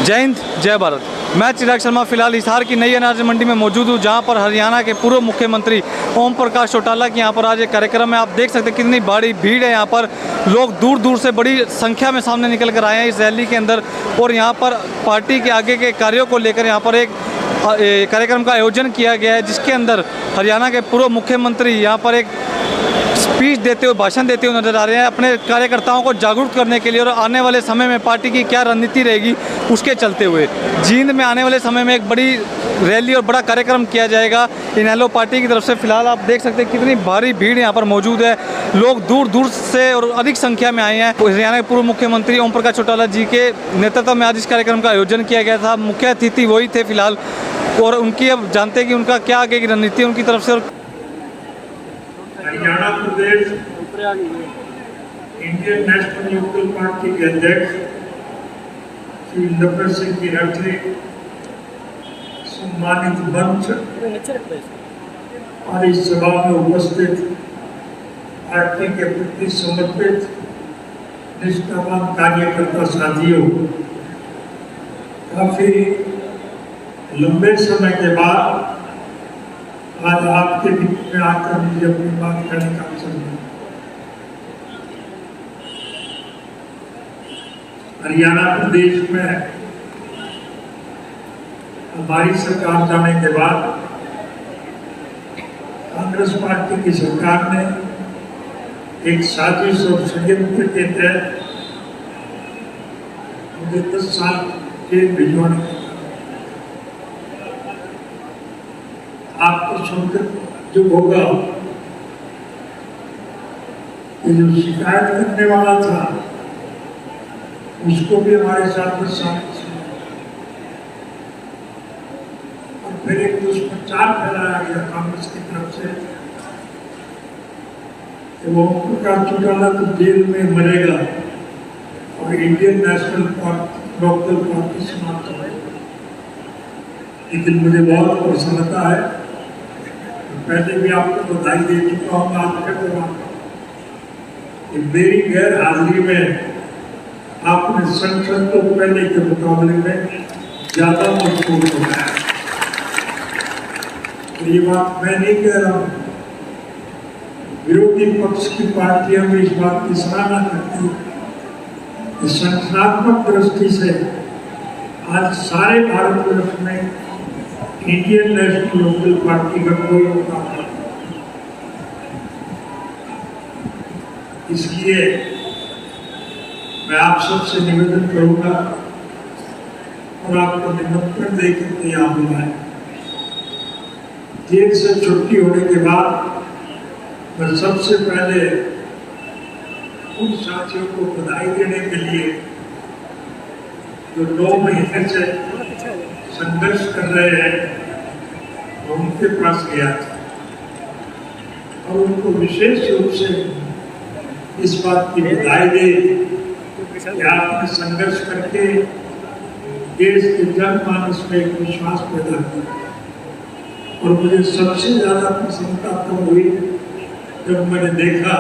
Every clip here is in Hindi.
जय हिंद, जय भारत। मैं चिराग शर्मा फिलहाल हिसार की नई अनाज मंडी में मौजूद हूँ, जहाँ पर हरियाणा के पूर्व मुख्यमंत्री ओम प्रकाश चौटाला की यहाँ पर आज एक कार्यक्रम है। आप देख सकते हैं कितनी बड़ी भीड़ है। यहाँ पर लोग दूर दूर से बड़ी संख्या में सामने निकल कर आए हैं इस रैली के अंदर, और यहाँ पर पार्टी के आगे के कार्यों को लेकर यहाँ पर एक कार्यक्रम का आयोजन किया गया है, जिसके अंदर हरियाणा के पूर्व मुख्यमंत्री यहाँ पर एक स्पीच देते हुए, भाषण देते हुए नजर आ रहे हैं अपने कार्यकर्ताओं को जागरूक करने के लिए, और आने वाले समय में पार्टी की क्या रणनीति रहेगी उसके चलते हुए जींद में आने वाले समय में एक बड़ी रैली और बड़ा कार्यक्रम किया जाएगा इनेलो पार्टी की तरफ से। फिलहाल आप देख सकते हैं कितनी भारी भीड़ यहाँ पर मौजूद है। लोग दूर दूर से और अधिक संख्या में आए हैं। हरियाणा के पूर्व मुख्यमंत्री ओम प्रकाश चौटाला जी के नेतृत्व में आज इस कार्यक्रम का आयोजन किया गया था। मुख्य अतिथि वही थे फिलहाल, और उनकी अब जानते हैं कि उनका क्या आगे की रणनीति उनकी तरफ से। हरियाणा प्रदेश इंडियन नेशनल लोकल पार्टी के अध्यक्ष श्री इंद्रप्रेत सिंह की राठौर, सम्मानित मंच और इस सभा में उपस्थित पार्टी के प्रति समर्पित निष्ठावान कार्यकर्ता साथियों, काफी लंबे समय के बाद आज आपके बीच में आकर मुझे अपनी बात करने का अवसर मिला। हरियाणा प्रदेश में हमारी सरकार जाने के बाद कांग्रेस पार्टी की सरकार ने एक साजिश और षड्यंत्र के तहत मुझे 10 साल जेल भिजवाने, आपको सुनकर जो होगा ये जो शिकायत करने वाला था उसको भी हमारे साथ में और फिर एक दुष्प्रचार फैलाया गया कांग्रेस की तरफ से कि वो ओम प्रकाश चौटाला तो जेल में मरेगा और Indian national party local party समाप्त हो जाएगी। लेकिन मुझे बहुत प्रसन्नता है, पहले भी आपको बधाई दे चुका हूँ, आज फिर दोहराऊंगा कि मेरी गैर हाजिरी में आपने संसद को पहले के मुकाबले में ज्यादा मजबूत बनाया। ये बात मैं नहीं कह रहा हूँ, विरोधी पक्ष की पार्टियां भी इस बात की सराहना करती है। संगठनात्मक दृष्टि से आज सारे भारतवर्ष में इंडियन नेशनल लोकल पार्टी का कोई मुकाबला नहीं। इसलिए मैं आप सबसे निवेदन करूंगा और आपको निमंत्रण देकर के यहाँ बुलाएं। जेल से छुट्टी होने के बाद मैं सबसे पहले उन साथियों को बधाई देने के लिए जो 9 महीने से संघर्ष कर रहे हैं, तो उनके पास गया था और उनको विशेष रूप से इस बात की बधाई दे कि आपने संघर्ष करके देश के जनमानस में एक विश्वास पैदा किया। और मुझे सबसे ज्यादा प्रसन्नता तब हुई जब मैंने देखा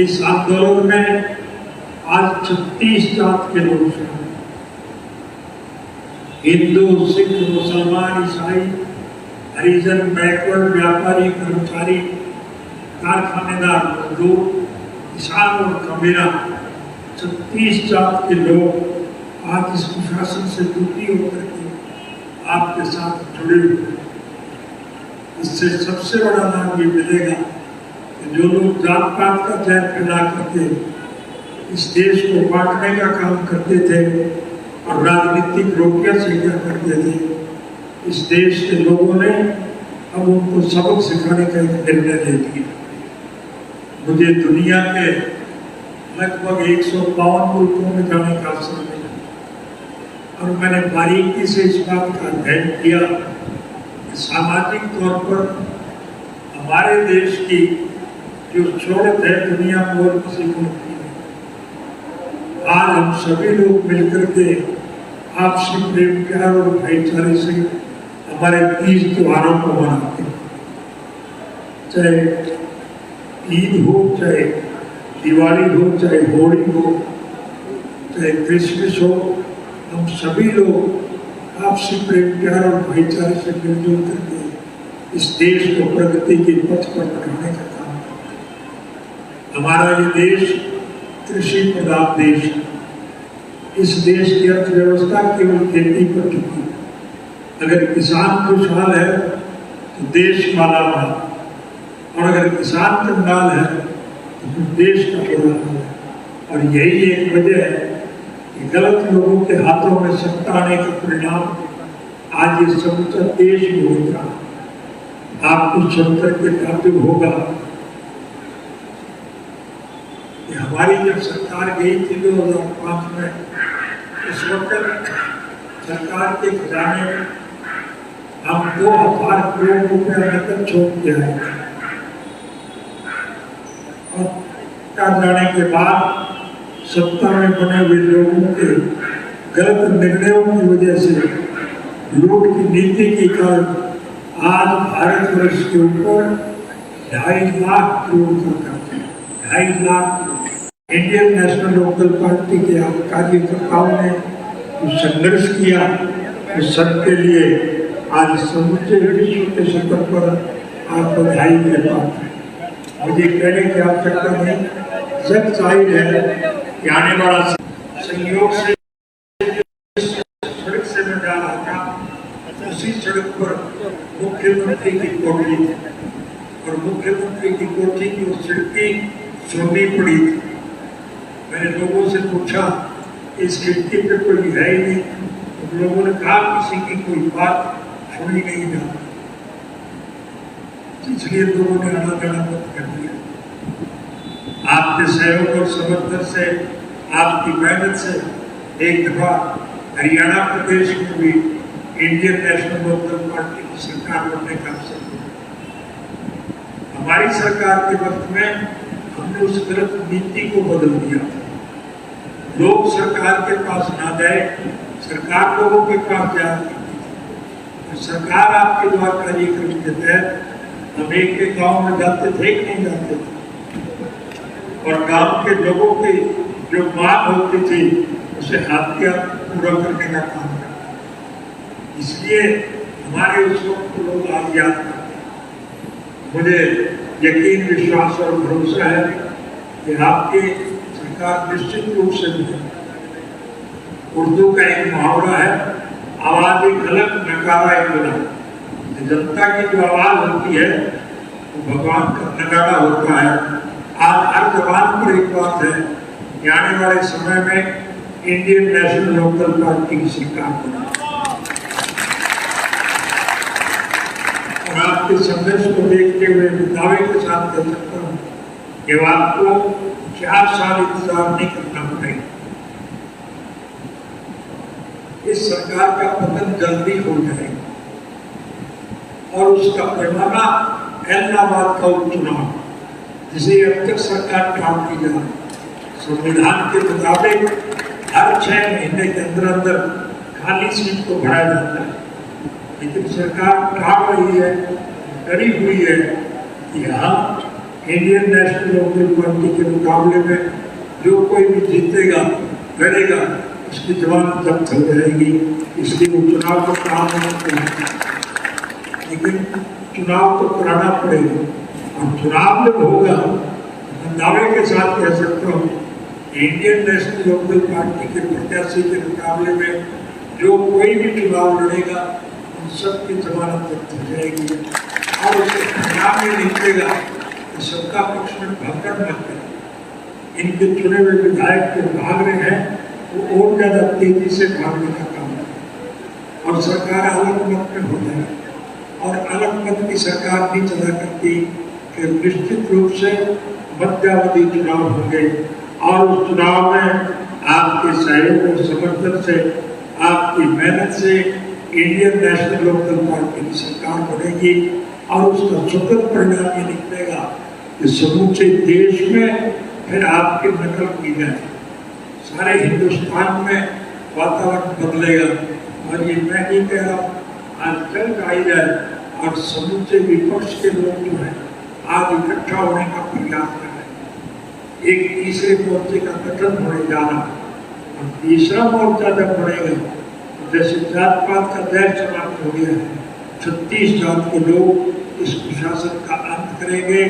इस आंदोलन में आज 36 जात के लोग शामिल, हिंदू, सिख, मुसलमान, ईसाई, हरिजन, बैकवर्ड, व्यापारी, कर्मचारी, कारखानेदार, मजदूर, किसान और कबीरा, 36 जात के लोग आज इस प्रशासन से दुखी होकर के आपके साथ जुड़े हुए। इससे सबसे बड़ा लाभ ये मिलेगा कि जो लोग जात पात का जहर फैला करके इस देश को बांटने का काम करते थे और राजनीतिक रोटियां सेका करते थे, इस देश के लोगों ने अब उनको सबक सिखाने का एक निर्णय ले लिया। मुझे दुनिया के लगभग 152 मुल्कों में जाने का अवसर मिला और मैंने बारीकी से इस बात का अध्ययन किया कि सामाजिक तौर पर हमारे देश की जो शोहरत है दुनिया में और किसी को नहीं। आज हम सभी लोग मिलकर के आपसी प्रेम प्यार और भाईचारे से हमारे तीज त्योहारों को मनाते हैं, चाहे ईद हो, चाहे दिवाली हो, चाहे होली हो, चाहे क्रिसमस हो, हम सभी लोग आपसी प्रेम प्यार और भाईचारे से मिलजुल करके इस देश को प्रगति के पथ पर बढ़ाने का काम करते हैं। हमारा ये देश कृषि प्रधान देश है। इस देश की अर्थव्यवस्था केवल खेती पर टिकी है। अगर किसान खुशहाल है तो देश मालामाल, और अगर किसान कंगाल है तो फिर देश का बुरा हाल है। और यही एक वजह है कि गलत लोगों के हाथों में सत्ता आने का परिणाम आज ये समूचा देश में हो रहा है। आपको सुनकर के ताज्जुब होगा कि हमारी जब सरकार गई थी 2005 में, उस वक्त सरकार के खजाने में हम 2000 करोड़ रुपया नकद छोड़ के आए थे। और कर जाने के बाद सत्ता में बने हुए लोगों के गलत निर्णयों की वजह से, लूट की नीति के कारण आज भारतवर्ष के ऊपर 2.5 लाख करोड़ का कर्ज है। 2.5 lakh crore. Indian national local party के कार्यकर्ताओं ने जो संघर्ष किया उस सब के लिए आज समूचे विश्व के स्तर पर आप बधाई के पात्र हैं। मुझे कहने की आवश्यकता नहीं, सब जाहिर है कि आने वाला संयोग से सड़क से मैं जा रहा था, उसी सड़क पर मुख्यमंत्री की कोठी थी और मुख्यमंत्री की कोठी की उस खिड़की सुननी पड़ी थी। मैंने लोगों से पूछा इस खिड़की पे कोई है ही नहीं, तो लोगों ने कहा किसी की कोई बात सुनी नहीं जाती, इसलिए लोगों ने आना जाना बंद कर दिया। आपके सहयोग और समर्थन से, आपकी मेहनत से एक दफा हरियाणा प्रदेश में भी इंडियन नेशनल लोकल पार्टी की सरकार बनने का अवसर मिला। हमारी सरकार के वक्त में हमने उस गलत नीति को बदल दिया। लोग सरकार के पास ना जाए, सरकार लोगों के पास जा सकती थी। तो सरकार आपके द्वारा कार्यक्रम के तहत हम एक के गाँव में जाते थे कि नहीं जाते थे, और गांव के लोगों की जो मांग होती थी उसे हाथ के हाथ पूरा करने का काम करते। इसलिए हमारे उस वक्त लोग आज याद करते हैं। मुझे यकीन, विश्वास और भरोसा है कि आपकी सरकार निश्चित रूप से भी, उर्दू का एक मुहावरा है, आवाज एक अलग नगाड़ा एक अलग। जनता की जो आवाज होती है वो भगवान का नगाड़ा होता है। आज हर जबान पर एक बात है कि आने वाले समय में इंडियन नेशनल लोकल पार्टी की सरकार बने। और आपके संघर्ष को देखते हुए दावे के साथ कह सकता हूँ कि आपको 4 साल इंतजार नहीं करना पड़ेगा। इस सरकार का पतन जल्दी हो जाएगा और उसका पैमाना इलाहाबाद का उपचुनाव, जिसे अब तक सरकार टालती जा रही। संविधान के मुताबिक हर 6 महीने के अंदर अंदर खाली सीट को भरा जाता है, लेकिन सरकार टाल रही है, डरी हुई है कि यहाँ इंडियन नेशनल लोकल पार्टी के मुकाबले में जो कोई भी जीतेगा लड़ेगा उसकी जमानत जब्त हो जाएगी, इसलिए वो चुनाव को काम नहीं करेगा। लेकिन चुनाव तो कराना पड़ेगा, और चुनाव जब होगा मैं दावे के साथ कह सकता हूँ इंडियन नेशनल लोकल पार्टी के प्रत्याशी के मुकाबले में जो कोई भी चुनाव लड़ेगा उन सबकी जमानत जब्त हो जाएगी, और उसके परिणाम में निकलेगा कि सत्ता पक्ष में भागड़ मत करें। इनके चुने हुए विधायक जो भाग रहे हैं वो और ज्यादा तेजी से भागने का काम है, और सरकार अलग मत में हो जाएगी। और अलग मत की सरकार नहीं चला करती कि निश्चित रूप से मध्यावधि चुनाव होंगे, और उस चुनाव में आपके सहयोग और समर्थन से, आपकी मेहनत से इंडियन नेशनल लोकल पार्टी की सरकार बनेगी, और उसका सुखद परिणाम ये निकलेगा कि समूचे देश में फिर आपकी नकल की जाए, सारे हिंदुस्तान में वातावरण बदलेगा। और ये मैं नहीं कह रहा, आज जंग आई जाए और समूचे विपक्ष के लोग जो है आज इकट्ठा होने का प्रयास कर रहे हैं, एक तीसरे मोर्चे का गठन होने जा रहा है, और तीसरा मोर्चा जब बढ़ेगा, जैसे जात पात का दैर समाप्त हो गया है, 36 जात के लोग इस कुशासन का अंत करेंगे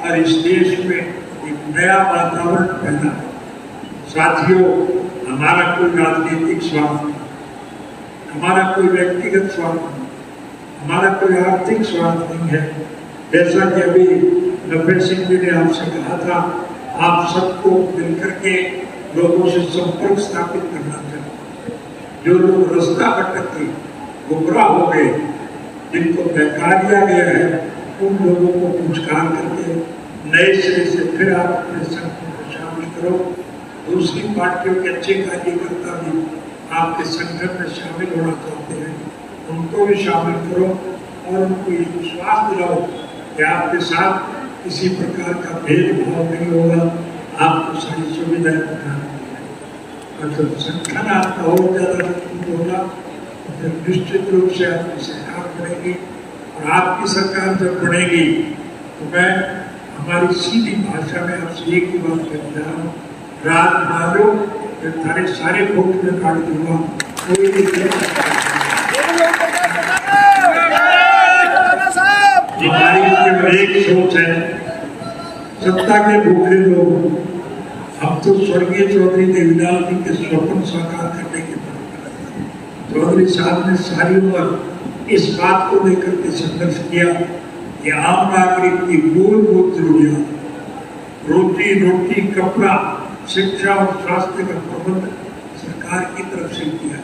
और इस देश में एक नया वातावरण पैदा है। साथियों, हमारा कोई राजनीतिक स्वार्थ नहीं, हमारा कोई व्यक्तिगत स्वार्थ नहीं, हमारा कोई आर्थिक स्वार्थ नहीं है। जैसा कि अभी नब्बे सिंह जी ने आपसे कहा था, आप सबको मिलकर के लोगों से संपर्क स्थापित करना चाहिए। जो लोग रास्ता भटक के गुमराह हो गए, जिनको बहका दिया गया है, उन लोगों को पुचकार करके नए सिरे से फिर आप अपने संगठन में शामिल करो। दूसरी पार्टियों के अच्छे कार्यकर्ता भी आपके संगठन में शामिल होना चाहते हैं, उनको भी शामिल करो और उनको ये विश्वास दिलाओ कि आपके साथ किसी प्रकार का भेदभाव नहीं होगा, आपको सारी सुविधाएं प्रदान की। और जब संगठन आपका और ज़्यादा मजबूत होगा तो फिर निश्चित रूप से आपकी सरकार बनेगी, और आपकी सरकार जब बनेगी तो मैं हमारी सीधी भाषा में आपसे एक ही बात कहना चाह रहा हूँ, रात बना लो, फिर थारे सारे वोट में काट दूंगा, कोई हमारी एक सोच है, सत्ता के भूखे लोग। हम तो स्वर्गीय चौधरी देवीलाल जी के स्वप्न साकार करने के बाद चौधरी साहब ने सारी उम्र इस बात को लेकर के संघर्ष किया कि आम नागरिक की मूलभूत जरूरियात रोटी रोटी कपड़ा शिक्षा और स्वास्थ्य का प्रबंध सरकार की तरफ से किया,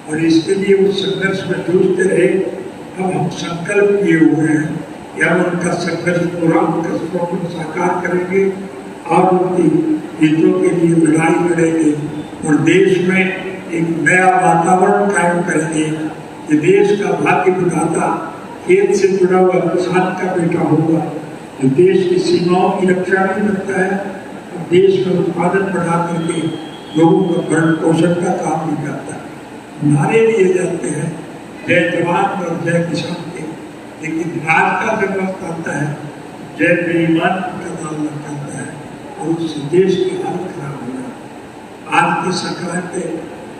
और इसके लिए वो संघर्ष में जूझते रहे। अब हम संकल्प किए हुए हैं कि हम उनका संघर्ष पूरा, उनका स्वप्न साकार करेंगे और उनकी हितों के लिए लड़ाई लड़ेंगे और देश में एक नया वातावरण कायम करेंगे कि देश का भाग्य विधाता खेत से जुड़ा हुआ किसान का बेटा होगा, जो देश की सीमाओं की रक्षा भी करता है और देश में उत्पादन बढ़ा करके लोगों का भरण पोषण का काम भी करता है। नारे दिए जाते हैं जय जवान और जय किसान के, लेकिन राज का जब वक्त आता है जय बेईमान का नाम लग जाता है और उससे देश की हालत खराब हो जाती है। आज की सरकार के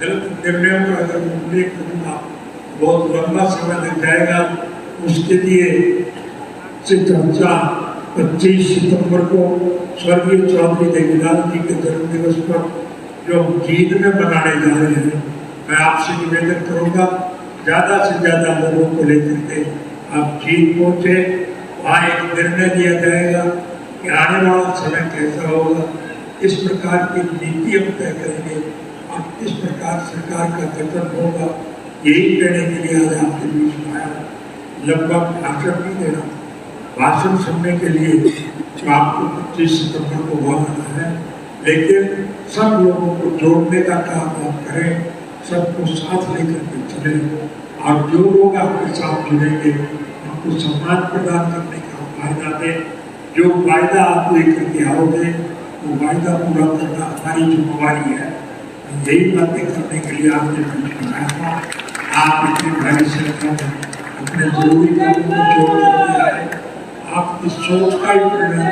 गलत निर्णयों का अगर मैं उल्लेख करूँगा बहुत लंबा समय लग जाएगा। उसके लिए चर्चा 25 सितंबर को स्वर्गीय चौधरी देवीलाल जी के जन्म दिवस पर जो हम जींद में मनाने जा रहे हैं, मैं आपसे निवेदन करूंगा ज़्यादा से ज़्यादा लोगों को लेकर के आप जींद पहुँचे। वहाँ एक निर्णय लिया जाएगा कि आने वाला समय कैसा होगा, किस प्रकार की नीति हम तय करेंगे और किस प्रकार सरकार का गठन होगा। यही कहने के लिए आज आपके बीच में आया। लगभग भाषण नहीं देना, भाषण सुनने के लिए जो आपको 25 सितंबर को बोलना है, लेकिन सब लोगों को जोड़ने का काम आप करें, सबको साथ लेकर के चले और जो लोग आपके साथ जुड़ेंगे उनको सम्मान प्रदान करने का वायदा दें। जो वायदा आप लेकर के आओगे वो वायदा पूरा करना हमारी जिम्मेवारी है। यही बातें करने के लिए आपने बीच में आया था। आप इतनी भारी संख्या में अपने जरूरी कामों को छोड़ करके आए, आपकी सोच का ही परिणाम है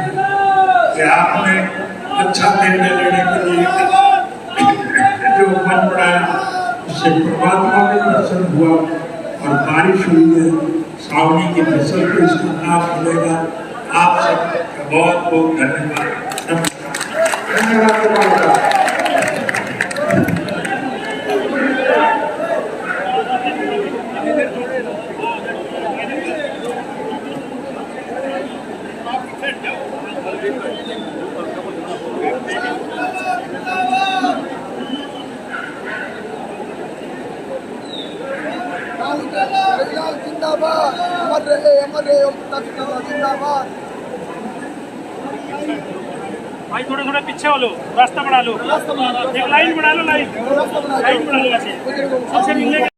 कि आपने अच्छा निर्णय लेने के लिए जो मन बढ़ाया उससे परमात्मा भी प्रसन्न हुआ और बारिश हुई है। सावनी की फसल को इसका लाभ मिलेगा। आप सबका बहुत बहुत धन्यवाद। धन्यवाद। जिंदाबाद, अमर रहे जिंदाबाद। भाई थोड़ा थोड़ा पीछे हो लो, रास्ता बना लो, एक लाइन बना लो, लाइन बना लो, ऐसे सबसे मिलने का